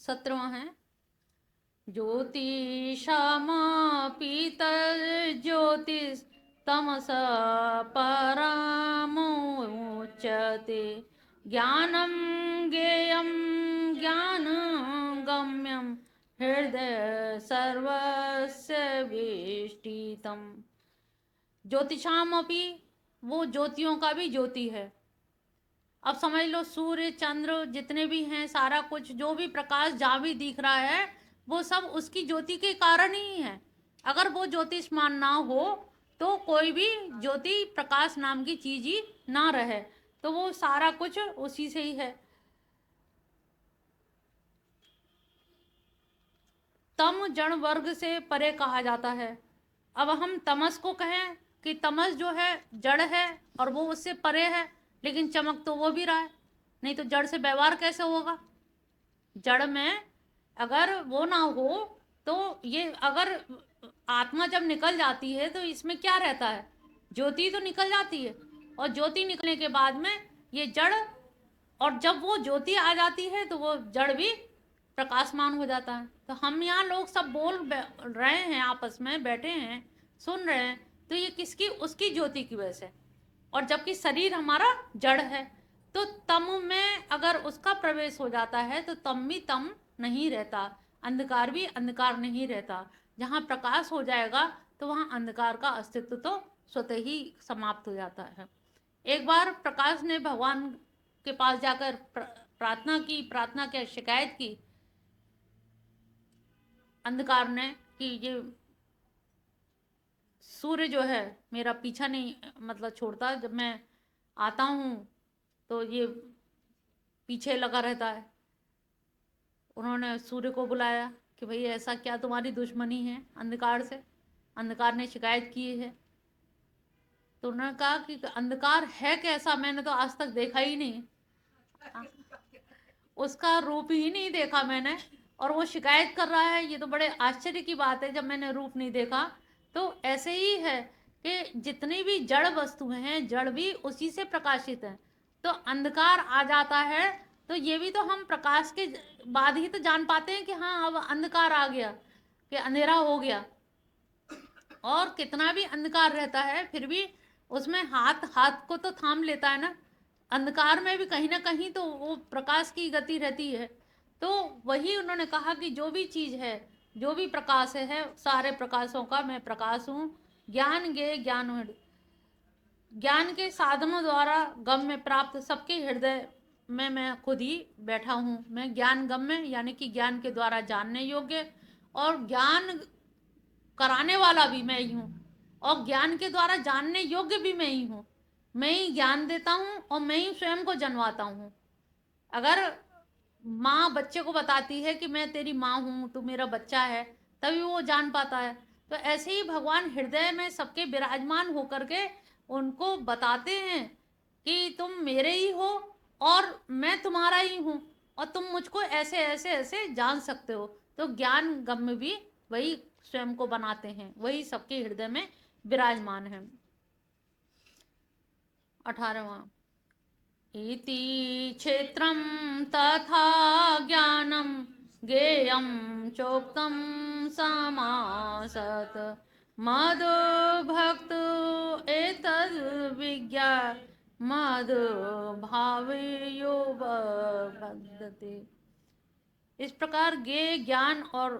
17वां है। ज्योतिषामपीतज्योतिस्तमसा परामुच्यते। ज्ञानं ज्ञेयं ज्ञानगम्यं हृदय सर्वस्य वेष्टितम्। ज्योतिषामपि, वो ज्योतियों का भी ज्योति है। अब समझ लो, सूर्य चंद्र जितने भी हैं, सारा कुछ जो भी प्रकाश जहाँ भी दिख रहा है वो सब उसकी ज्योति के कारण ही है। अगर वो ज्योतिष्मान ना हो तो कोई भी ज्योति प्रकाश नाम की चीज ही ना रहे। तो वो सारा कुछ उसी से ही है। तम जड़ वर्ग से परे कहा जाता है। अब हम तमस को कहें कि तमस जो है जड़ है और वो उससे परे है, लेकिन चमक तो वो भी रहा है। नहीं तो जड़ से व्यवहार कैसे होगा? जड़ में अगर वो ना हो तो ये, अगर आत्मा जब निकल जाती है तो इसमें क्या रहता है? ज्योति तो निकल जाती है, और ज्योति निकलने के बाद में ये जड़, और जब वो ज्योति आ जाती है तो वो जड़ भी प्रकाशमान हो जाता है। तो हम यहाँ लोग सब बोल रहे हैं, आपस में बैठे हैं, सुन रहे हैं, तो ये किसकी? उसकी ज्योति की वजह से। और जबकि शरीर हमारा जड़ है, तो तम में अगर उसका प्रवेश हो जाता है तो तम भी तम नहीं रहता, अंधकार भी अंधकार नहीं रहता। जहाँ प्रकाश हो जाएगा तो वहाँ अंधकार का अस्तित्व तो स्वतः ही समाप्त हो जाता है। एक बार प्रकाश ने भगवान के पास जाकर प्रार्थना की शिकायत की अंधकार ने कि ये सूर्य जो है मेरा पीछा नहीं मतलब छोड़ता, जब मैं आता हूँ तो ये पीछे लगा रहता है। उन्होंने सूर्य को बुलाया कि भाई ऐसा क्या तुम्हारी दुश्मनी है अंधकार से? अंधकार ने शिकायत की है। तो उन्होंने कहा कि अंधकार है कैसा, मैंने तो आज तक देखा ही नहीं, उसका रूप ही नहीं देखा मैंने, और वो शिकायत कर रहा है। ये तो बड़े आश्चर्य की बात है, जब मैंने रूप नहीं देखा। तो ऐसे ही है कि जितनी भी जड़ वस्तुएं हैं, जड़ भी उसी से प्रकाशित है। तो अंधकार आ जाता है तो ये भी तो हम प्रकाश के बाद ही तो जान पाते हैं कि हाँ अब अंधकार आ गया, कि अंधेरा हो गया। और कितना भी अंधकार रहता है फिर भी उसमें हाथ हाथ को तो थाम लेता है ना। अंधकार में भी कहीं ना कहीं तो वो प्रकाश की गति रहती है। तो वही उन्होंने कहा कि जो भी चीज है, जो भी प्रकाश है, सारे प्रकाशों का मैं प्रकाश हूँ। ज्ञान गे ज्ञान ज्ञान के साधनों द्वारा गम्य प्राप्त सबके हृदय में मैं खुद ही बैठा हूँ। मैं ज्ञान गम्य यानी कि ज्ञान के द्वारा जानने योग्य, और ज्ञान कराने वाला भी मैं ही हूँ, और ज्ञान के द्वारा जानने योग्य भी मैं ही हूँ। मैं ही ज्ञान देता हूँ और मैं ही स्वयं को जन्माता हूँ। अगर माँ बच्चे को बताती है कि मैं तेरी माँ हूँ, तू मेरा बच्चा है, तभी वो जान पाता है। तो ऐसे ही भगवान हृदय में सबके विराजमान होकर के उनको बताते हैं कि तुम मेरे ही हो और मैं तुम्हारा ही हूँ, और तुम मुझको ऐसे ऐसे ऐसे जान सकते हो। तो ज्ञान गम्य भी वही स्वयं को बनाते हैं, वही सबके हृदय में विराजमान है। 18वां। इति क्षेत्रं तथा ज्ञानं ज्ञेयं चोक्तं समासत् मद्भक्त एतद्विज्ञा मद्भावयो बद्धते। इस प्रकार ज्ञेय ज्ञान और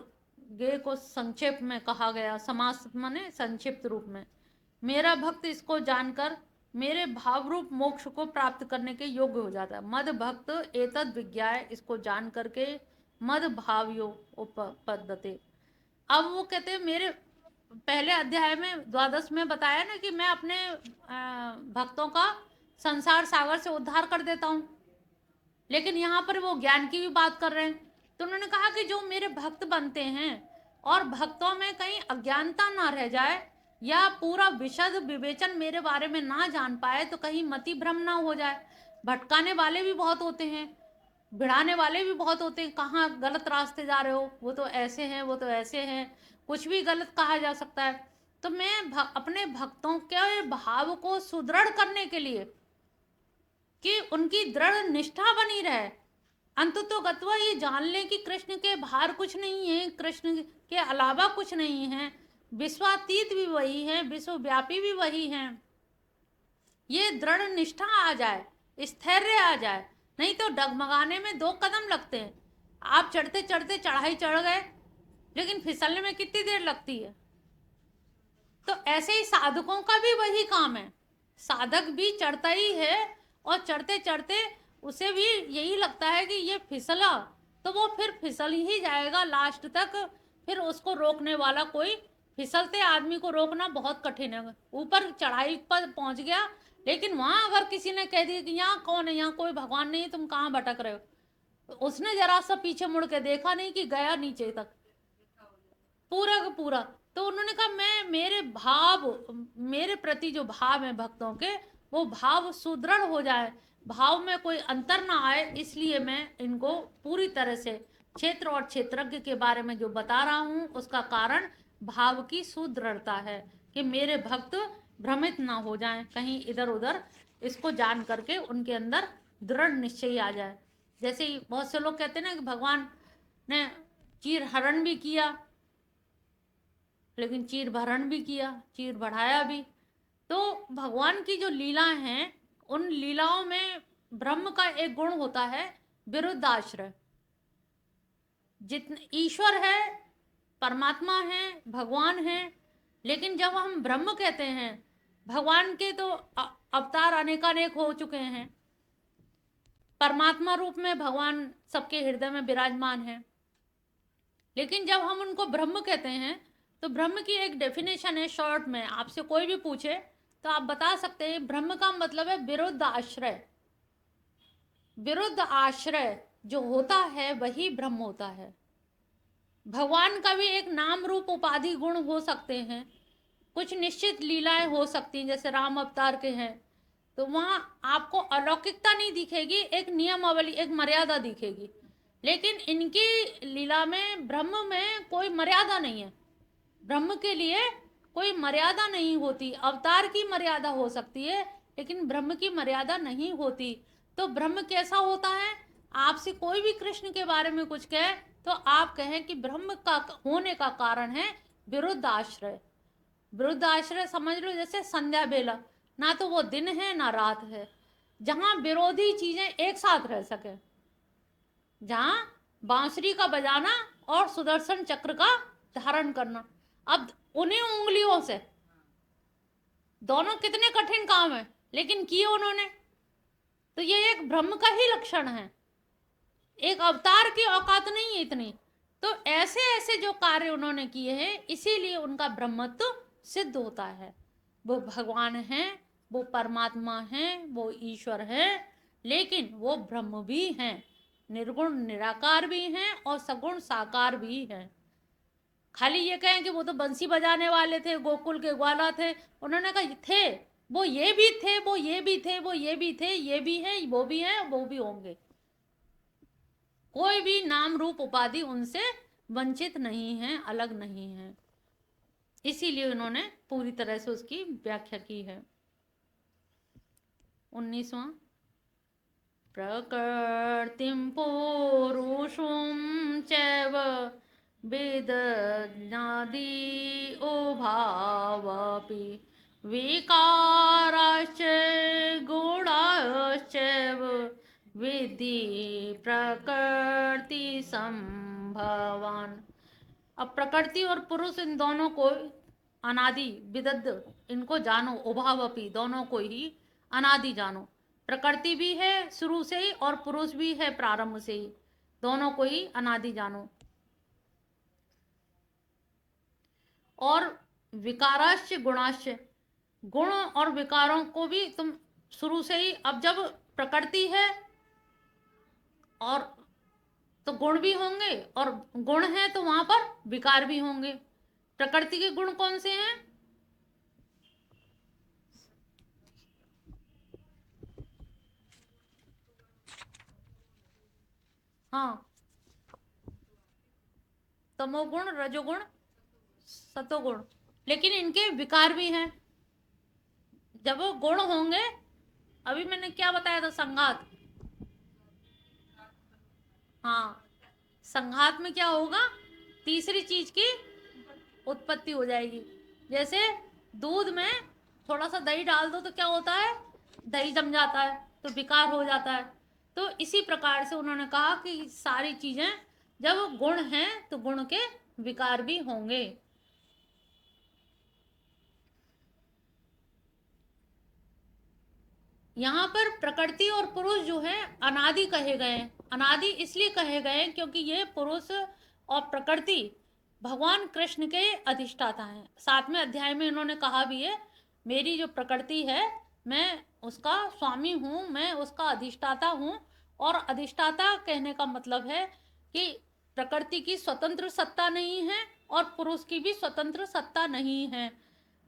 ज्ञेय को संक्षेप में कहा गया, समास माने संक्षिप्त रूप में। मेरा भक्त इसको जानकर मेरे भाव रूप मोक्ष को प्राप्त करने के योग्य हो जाता है। मद भक्त एतद विज्ञाय, इसको जान करके मद भावयो उपपद्यते। अब वो कहते हैं, मेरे पहले अध्याय में द्वादश में बताया ना कि मैं अपने भक्तों का संसार सागर से उद्धार कर देता हूँ, लेकिन यहाँ पर वो ज्ञान की भी बात कर रहे हैं। तो उन्होंने कहा कि जो मेरे भक्त बनते हैं और भक्तों में कहीं अज्ञानता ना रह जाए, या पूरा विशद विवेचन मेरे बारे में ना जान पाए, तो कहीं मति भ्रम ना हो जाए। भटकाने वाले भी बहुत होते हैं, भिड़ाने वाले भी बहुत होते हैं, कहाँ गलत रास्ते जा रहे हो, वो तो ऐसे हैं, वो तो ऐसे हैं, कुछ भी गलत कहा जा सकता है। तो मैं अपने भक्तों के भाव को सुदृढ़ करने के लिए, कि उनकी दृढ़ निष्ठा बनी रहे, अंततो गत्वा ये जान लें कि कृष्ण के बाहर कुछ नहीं है, कृष्ण के अलावा कुछ नहीं है, विश्वातीत भी वही है, विश्वव्यापी भी वही है। ये दृढ़ निष्ठा आ जाए, स्थैर्य आ जाए, नहीं तो डगमगाने में 2 कदम लगते हैं। आप चढ़ते चढ़ते चढ़ाई चढ़ गए, लेकिन फिसलने में कितनी देर लगती है। तो ऐसे ही साधकों का भी वही काम है। साधक भी चढ़ता ही है, और चढ़ते चढ़ते उसे भी यही लगता है कि ये फिसला, तो वो फिर फिसल ही जाएगा लास्ट तक। फिर उसको रोकने वाला कोई, फिसलते आदमी को रोकना बहुत कठिन है। ऊपर चढ़ाई पर पहुंच गया, लेकिन वहां अगर किसी ने कह दिया कि यहाँ कौन है, यहाँ कोई भगवान नहीं, तुम कहाँ भटक रहे हो, तो उसने जरा सा पीछे मुड़ के देखा नहीं कि गया नीचे तक पूरा का पूरा। तो उन्होंने कहा मैं, मेरे प्रति जो भाव है भक्तों के, वो भाव सुदृढ़ हो जाए, भाव में कोई अंतर ना आए, इसलिए मैं इनको पूरी तरह से क्षेत्र और क्षेत्रज्ञ के बारे में जो बता रहा हूँ, उसका कारण भाव की सुदृढ़ता है, कि मेरे भक्त भ्रमित ना हो जाएं कहीं इधर उधर, इसको जान करके उनके अंदर दृढ़ निश्चय आ जाए। जैसे ही बहुत से लोग कहते हैं ना कि भगवान ने चीर हरण भी किया, लेकिन चीर भरण भी किया, चीर बढ़ाया भी। तो भगवान की जो लीला हैं, उन लीलाओं में ब्रह्म का एक गुण होता है, विरुद्धाश्रय। जितने ईश्वर है, परमात्मा है, भगवान है, लेकिन जब हम ब्रह्म कहते हैं, भगवान के तो अवतार अनेकानेक हो चुके हैं, परमात्मा रूप में भगवान सबके हृदय में विराजमान है, लेकिन जब हम उनको ब्रह्म कहते हैं, तो ब्रह्म की एक डेफिनेशन है शॉर्ट में, आपसे कोई भी पूछे तो आप बता सकते हैं, ब्रह्म का मतलब है विरुद्ध आश्रय। विरुद्ध आश्रय जो होता है वही ब्रह्म होता है। भगवान का भी एक नाम रूप उपाधि गुण हो सकते हैं, कुछ निश्चित लीलाएं हो सकती हैं, जैसे राम अवतार के हैं, तो वहां आपको अलौकिकता नहीं दिखेगी, एक नियमावली, एक मर्यादा दिखेगी। लेकिन इनकी लीला में, ब्रह्म में कोई मर्यादा नहीं है। ब्रह्म के लिए कोई मर्यादा नहीं होती। अवतार की मर्यादा हो सकती है, लेकिन ब्रह्म की मर्यादा नहीं होती। तो ब्रह्म कैसा होता है, आपसे कोई भी कृष्ण के बारे में कुछ कहे तो आप कहें कि ब्रह्म का होने का कारण है विरुद्ध आश्रय। विरुद्ध आश्रय समझ लो जैसे संध्या बेला, ना तो वो दिन है ना रात है, जहां विरोधी चीजें एक साथ रह सके, जहां बांसुरी का बजाना और सुदर्शन चक्र का धारण करना। अब उन्हीं उंगलियों से दोनों कितने कठिन काम है, लेकिन किए उन्होंने, तो ये एक ब्रह्म का ही लक्षण है। एक अवतार की औकात नहीं है इतनी। तो ऐसे ऐसे जो कार्य उन्होंने किए हैं, इसीलिए उनका ब्रह्मत्व सिद्ध होता है। वो भगवान हैं, वो परमात्मा हैं, वो ईश्वर हैं, लेकिन वो ब्रह्म भी हैं, निर्गुण निराकार भी हैं और सगुण साकार भी हैं। खाली ये कहें कि वो तो बंसी बजाने वाले थे, गोकुल के ग्वाला थे, उन्होंने कहा थे, वो ये भी थे, वो ये भी थे, वो ये भी थे, ये भी हैं, वो भी हैं, वो भी होंगे। कोई भी नाम रूप उपाधि उनसे वंचित नहीं है, अलग नहीं है। इसीलिए उन्होंने पूरी तरह से उसकी व्याख्या की है। 19वां, प्रकृतिं पुरुषं चैव वेदज्ञादि उभावपि विकाराश्च गुणाश्चैव विद्धि प्रकृति संभवान। अब प्रकृति और पुरुष, इन दोनों को अनादि विदद्ध, इनको जानो, उभावपि, दोनों को ही अनादि जानो। प्रकृति भी है शुरू से ही और पुरुष भी है प्रारंभ से ही, दोनों को ही अनादि जानो। और विकाराश्च गुणाश्च, गुण और विकारों को भी तुम शुरू से ही, अब जब प्रकृति है और तो गुण भी होंगे, और गुण है तो वहां पर विकार भी होंगे। प्रकृति के गुण कौन से हैं? हाँ, तमोगुण, रजोगुण, सतोगुण। लेकिन इनके विकार भी हैं। जब वो गुण होंगे, अभी मैंने क्या बताया था, संघात, हाँ, संघात में क्या होगा, तीसरी चीज की उत्पत्ति हो जाएगी। जैसे दूध में थोड़ा सा दही डाल दो तो क्या होता है, दही जम जाता है, तो विकार हो जाता है। तो इसी प्रकार से उन्होंने कहा कि सारी चीजें जब गुण हैं तो गुण के विकार भी होंगे। यहाँ पर प्रकृति और पुरुष जो है अनादि कहे गए हैं। अनादि इसलिए कहे गए हैं क्योंकि ये पुरुष और प्रकृति भगवान कृष्ण के अधिष्ठाता हैं। 7वें अध्याय में इन्होंने कहा भी है, मेरी जो प्रकृति है मैं उसका स्वामी हूँ, मैं उसका अधिष्ठाता हूँ। और अधिष्ठाता कहने का मतलब है कि प्रकृति की स्वतंत्र सत्ता नहीं है और पुरुष की भी स्वतंत्र सत्ता नहीं है।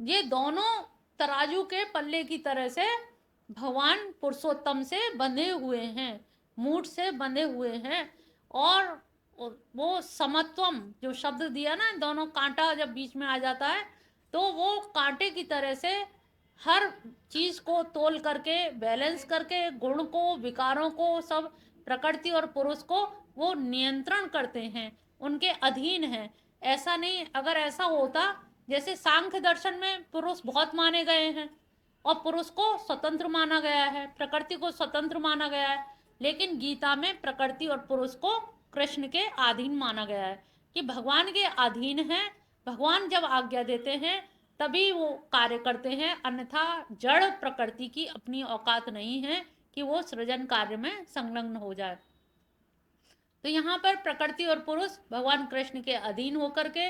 ये दोनों तराजू के पल्ले की तरह से भगवान पुरुषोत्तम से बंधे हुए हैं, मूठ से बंधे हुए हैं। और वो समत्वम जो शब्द दिया ना, दोनों कांटा जब बीच में आ जाता है तो वो कांटे की तरह से हर चीज को तोल करके बैलेंस करके गुण को विकारों को सब प्रकृति और पुरुष को वो नियंत्रण करते हैं, उनके अधीन है। ऐसा नहीं, अगर ऐसा होता, जैसे सांख्य दर्शन में पुरुष बहुत माने गए हैं और पुरुष को स्वतंत्र माना गया है, प्रकृति को स्वतंत्र माना गया है, लेकिन गीता में प्रकृति और पुरुष को कृष्ण के अधीन माना गया है कि भगवान के अधीन है। भगवान जब आज्ञा देते हैं तभी वो कार्य करते हैं, अन्यथा जड़ प्रकृति की अपनी औकात नहीं है कि वो सृजन कार्य में संलग्न हो जाए। तो यहाँ पर प्रकृति और पुरुष भगवान कृष्ण के अधीन होकर के,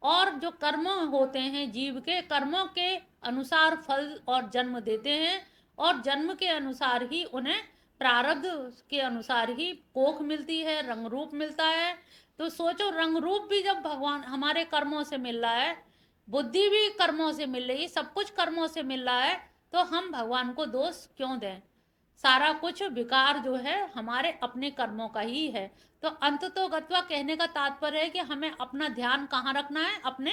और जो कर्म होते हैं जीव के, कर्मों के अनुसार फल और जन्म देते हैं, और जन्म के अनुसार ही उन्हें प्रारब्ध के अनुसार ही कोख मिलती है, रंग रूप मिलता है। तो सोचो, रंग रूप भी जब भगवान हमारे कर्मों से मिल रहा है, बुद्धि भी कर्मों से मिल रही, सब कुछ कर्मों से मिल रहा है, तो हम भगवान को दोष क्यों दें। सारा कुछ विकार जो है हमारे अपने कर्मों का ही है। तो अंततोगत्वा कहने का तात्पर्य है कि हमें अपना ध्यान कहाँ रखना है, अपने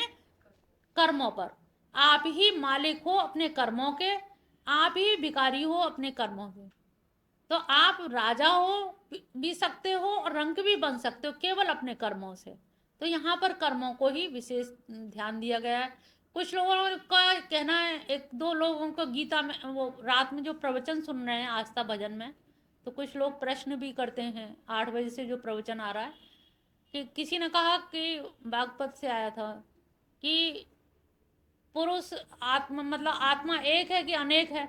कर्मों पर। आप ही मालिक हो अपने कर्मों के, आप ही भिखारी हो अपने कर्मों के। तो आप राजा हो भी सकते हो और रंक भी बन सकते हो केवल अपने कर्मों से। तो यहाँ पर कर्मों को ही विशेष ध्यान दिया गया है। कुछ लोगों का कहना है, एक दो लोगों को गीता में वो रात में जो प्रवचन सुन रहे हैं आस्था भजन में, तो कुछ लोग प्रश्न भी करते हैं, 8 बजे से जो प्रवचन आ रहा है, कि किसी ने कहा कि बागपत से आया था कि पुरुष आत्मा मतलब आत्मा एक है कि अनेक है।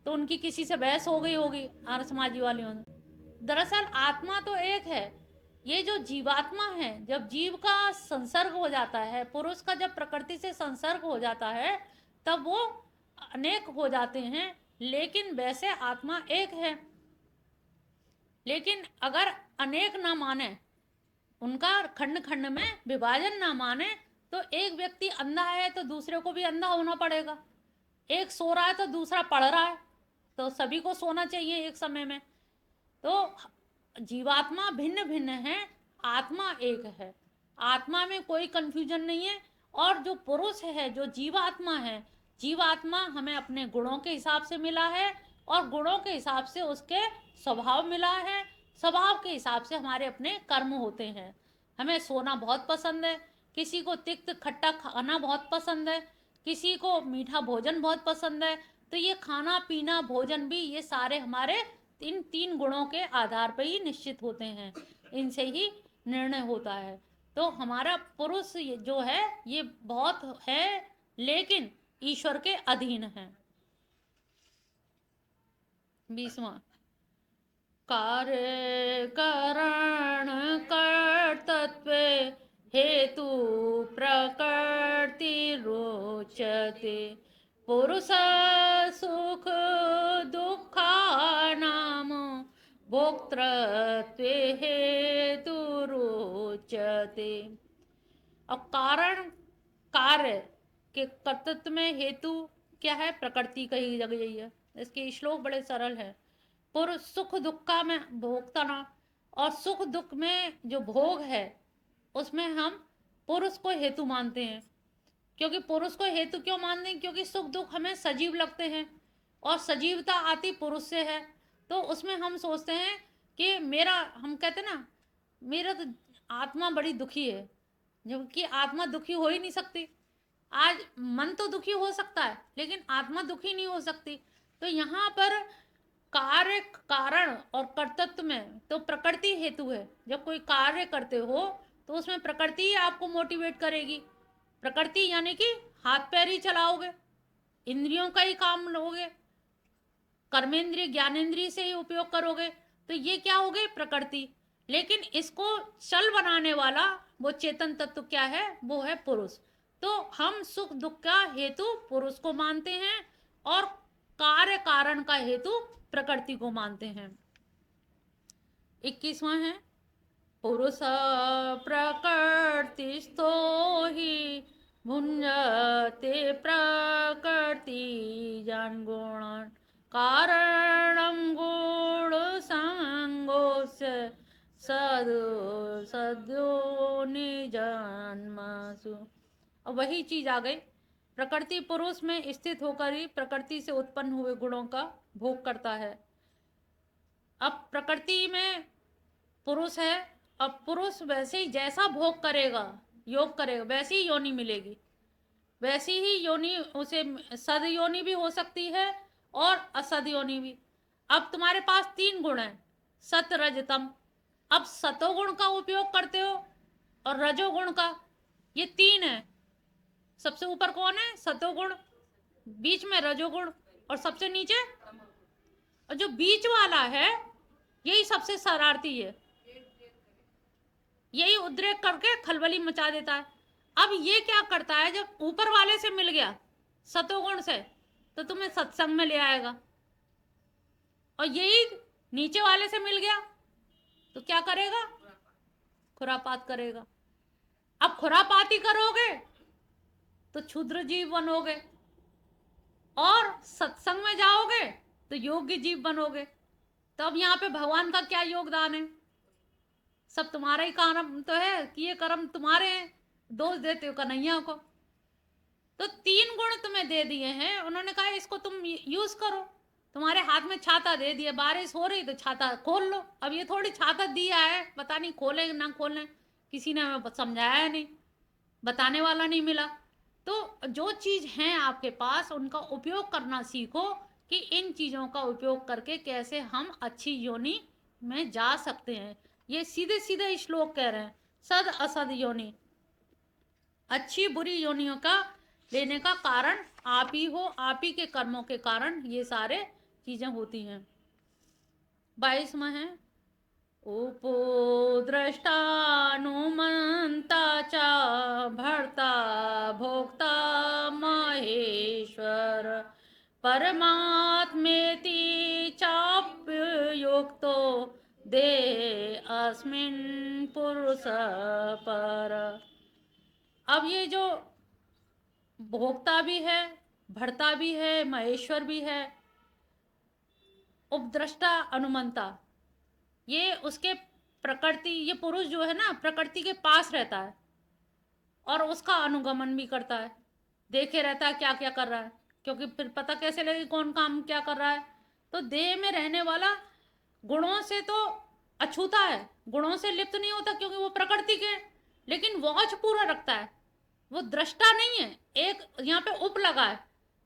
तो उनकी किसी से बहस हो गई होगी आर्य समाजी वालियों ने। दरअसल आत्मा तो एक है। ये जो जीवात्मा है, जब जीव का संसर्ग हो जाता है, पुरुष का जब प्रकृति से संसर्ग हो जाता है, तब वो अनेक हो जाते हैं, लेकिन वैसे आत्मा एक है। लेकिन अगर अनेक ना माने, उनका खंड खंड में विभाजन ना माने, तो एक व्यक्ति अंधा है तो दूसरे को भी अंधा होना पड़ेगा। एक सो रहा है तो दूसरा पढ़ रहा है, तो सभी को सोना चाहिए एक समय में। तो जीवात्मा भिन्न भिन्न है, आत्मा एक है। आत्मा में कोई कंफ्यूजन नहीं है। और जो पुरुष है, जो जीवात्मा है, जीवात्मा हमें अपने गुणों के हिसाब से मिला है और गुणों के हिसाब से उसके स्वभाव मिला है। स्वभाव के हिसाब से हमारे अपने कर्म होते हैं। हमें सोना बहुत पसंद है, किसी को तिक्त खट्टा खाना बहुत पसंद है, किसी को मीठा भोजन बहुत पसंद है। तो ये खाना पीना भोजन भी, ये सारे हमारे इन 3 गुणों के आधार पर ही निश्चित होते हैं, इनसे ही निर्णय होता है। तो हमारा पुरुष जो है ये बहुत है, लेकिन ईश्वर के अधीन है। 20वां, कार्य करण कर्तृत्व हेतु प्रकृति रोचते पुरुष सुख दुःखानां भोक्तृत्वे हेतु रोचते। अब कारण कार्य के कर्तृत्व में हेतु क्या है, प्रकृति कही गई है। इसके श्लोक बड़े सरल है। पुरुष सुख दुख का में भोगता ना, और सुख दुख में जो भोग है उसमें हम पुरुष को हेतु मानते हैं। क्योंकि पुरुष को हेतु क्यों मानते हैं, क्योंकि सुख दुख हमें सजीव लगते हैं और सजीवता आती पुरुष से है। तो उसमें हम सोचते हैं कि मेरा, हम कहते ना, मेरा तो आत्मा बड़ी दुखी है, जबकि आत्मा दुखी हो ही नहीं सकती। आज मन तो दुखी हो सकता है लेकिन आत्मा दुखी नहीं हो सकती। तो यहाँ पर कार्य कारण और कर्तृत्व में तो प्रकृति हेतु है। जब कोई कार्य करते हो तो उसमें प्रकृति ही आपको मोटिवेट करेगी। प्रकृति यानी कि हाथ पैर ही चलाओगे, इंद्रियों का ही काम लोगे, कर्मेंद्रिय ज्ञानेंद्रिय से ही उपयोग करोगे, तो ये क्या हो गई? प्रकृति। लेकिन इसको चल बनाने वाला वो चेतन तत्व क्या है? वो है पुरुष। तो हम सुख दुख का हेतु पुरुष को मानते हैं और कार्य कारण का हेतु प्रकृति को मानते हैं। 21वां है, पुरुष प्रकृतिस्थो हि भुंजते प्रकृति जान गुणान् कारणं गुण संगोस्य सद्यो निजन्मसु। अब वही चीज आ गई, प्रकृति पुरुष में स्थित होकर ही प्रकृति से उत्पन्न हुए गुणों का भोग करता है। अब प्रकृति में पुरुष है, अब पुरुष वैसे ही जैसा भोग करेगा, योग करेगा, वैसी ही योनि मिलेगी। वैसी ही योनि उसे सद योनि भी हो सकती है और असद योनि भी। अब तुम्हारे पास 3 गुण हैं, सत रज तम। अब सतोगुण का उपयोग करते हो और रजोगुण का, ये 3 है। सबसे ऊपर कौन है? सतोगुण, बीच में रजोगुण और सबसे नीचे, और जो बीच वाला है यही सबसे शरारती है, यही उद्रेक करके खलबली मचा देता है। अब ये क्या करता है, जब ऊपर वाले से मिल गया सतोगुण से तो तुम्हें सत्संग में ले आएगा, और यही नीचे वाले से मिल गया तो क्या करेगा? खुरापात करेगा। अब खुरापाती करोगे तो क्षुद्र जीव बनोगे, और सत्संग में जाओगे तो योग्य जीव बनोगे। तो अब यहाँ पे भगवान का क्या योगदान है? सब तुम्हारा ही कर्म तो है कि ये कर्म तुम्हारे हैं, दोष देते हो कन्हैया को। तो 3 गुण तुम्हें दे दिए हैं, उन्होंने कहा इसको तुम यूज करो। तुम्हारे हाथ में छाता दे दिया, बारिश हो रही तो छाता खोल लो। अब ये थोड़ी छाता दिया है, पता नहीं खोले ना खोले, किसी ने हमें समझाया नहीं, बताने वाला नहीं मिला। तो जो चीज़ है आपके पास उनका उपयोग करना सीखो, कि इन चीज़ों का उपयोग करके कैसे हम अच्छी योनि में जा सकते हैं। ये सीधे सीधे श्लोक कह रहे हैं, सद असद योनि, अच्छी बुरी योनियों का लेने का कारण आप ही हो, आप ही के कर्मों के कारण ये सारे चीजें होती हैं। 22वां है, उपो दृष्टानुमंता च भर्ता भोक्ता महेश्वर परमात्मेति चाप्युक्तो दे अस्मिन् पुरुष पर। अब ये जो भोक्ता भी है, भर्ता भी है, महेश्वर भी है, उपद्रष्टा अनुमंता, ये उसके प्रकृति, ये पुरुष जो है ना प्रकृति के पास रहता है और उसका अनुगमन भी करता है, देखे रहता है क्या क्या कर रहा है, क्योंकि फिर पता कैसे लगे कौन काम क्या कर रहा है। तो देह में रहने वाला गुणों से तो अछूता है, गुणों से लिप्त नहीं होता क्योंकि वो प्रकृति के, लेकिन वॉच पूरा रखता है, वो दृष्टा नहीं है। एक यहाँ पे उप लगा है,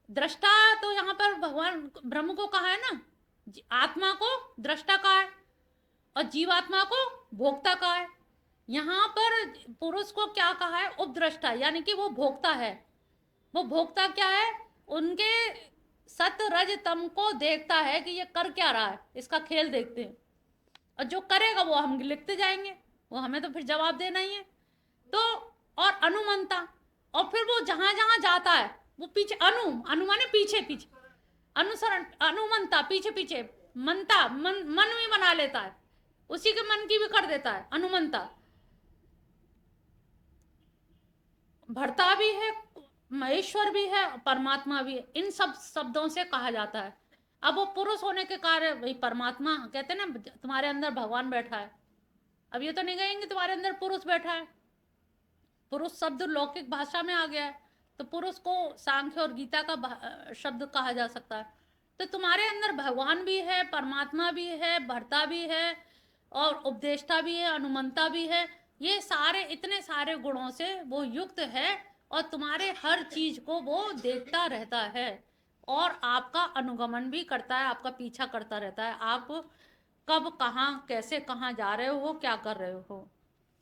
दृष्टा तो यहाँ पर भगवान ब्रह्म को कहा है ना, आत्मा को दृष्टा कहा है और जीवात्मा को भोक्ता कहा है। यहाँ पर पुरुष को क्या कहा है? उपद्रष्टा, यानी कि वो भोक्ता है। वो भोक्ता क्या है? उनके सत रज तम को देखता है कि ये कर क्या रहा है, इसका खेल देखते हैं, और जो करेगा वो हम लिखते जाएंगे, वो हमें तो फिर जवाब देना ही है। तो और अनुमंता, और फिर वो जहां जहां जाता है वो पीछे, अनु माने पीछे पीछे, अनुसरण, अनुमंता पीछे पीछे, मनता मन भी बना लेता है, उसी के मन की भी कर देता है, अनुमंता। भर्ता भी है, महेश्वर भी है, परमात्मा भी है, इन सब शब्दों से कहा जाता है। अब वो पुरुष होने के कारण वही परमात्मा कहते हैं ना, तुम्हारे अंदर भगवान बैठा है। अब ये तो नहीं कहेंगे तुम्हारे अंदर पुरुष बैठा है, पुरुष शब्द लौकिक भाषा में आ गया है, तो पुरुष को सांख्य और गीता का शब्द कहा जा सकता है। तो तुम्हारे अंदर भगवान भी है, परमात्मा भी है, भर्ता भी है, और उपदेष्टा भी है, अनुमंता भी है। ये सारे इतने सारे गुणों से वो युक्त है और तुम्हारे हर चीज को वो देखता रहता है और आपका अनुगमन भी करता है, आपका पीछा करता रहता है। आप कब कहाँ कैसे कहाँ जा रहे हो, क्या कर रहे हो।